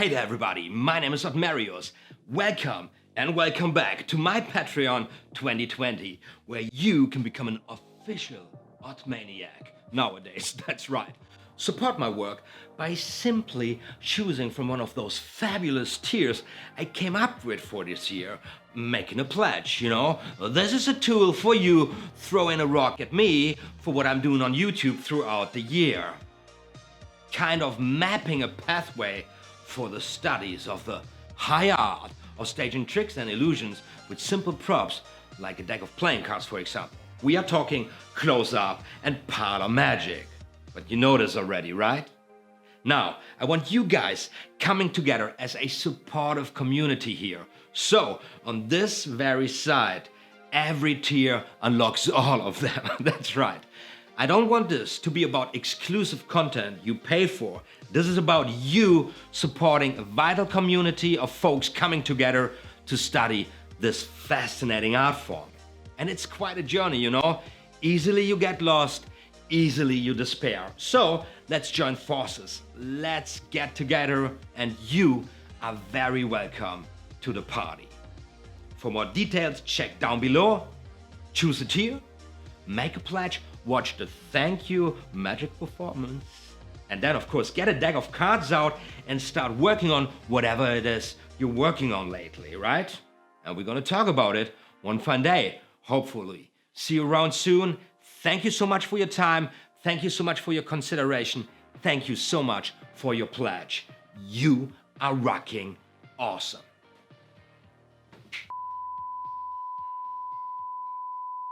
Hey there everybody, my name is OTHMARIUS. Welcome and welcome back to my Patreon 2020, where you can become an official OTHManiac nowadays, that's right. Support my work by simply choosing from one of those fabulous tiers I came up with for this year, making a pledge, This is a tool for you throwing a rock at me for what I'm doing on YouTube throughout the year. Kind of mapping a pathway for the studies of the high art of staging tricks and illusions with simple props like a deck of playing cards, for example. We are talking close-up and parlor magic. But you know this already, right? Now, I want you guys coming together as a supportive community here. So, on this very side, every tier unlocks all of them. That's right. I don't want this to be about exclusive content you pay for. This is about you supporting a vital community of folks coming together to study this fascinating art form. And it's quite a journey, Easily you get lost, easily you despair. So let's join forces. Let's get together, and you are very welcome to the party. For more details, check down below, choose a tier, make a pledge, watch the thank you magic performance, and then of course get a deck of cards out and start working on whatever it is you're working on lately, right? And we're gonna talk about it one fine day, hopefully. See you around soon. Thank you so much for your time. Thank you so much for your consideration. Thank you so much for your pledge. You are rocking awesome.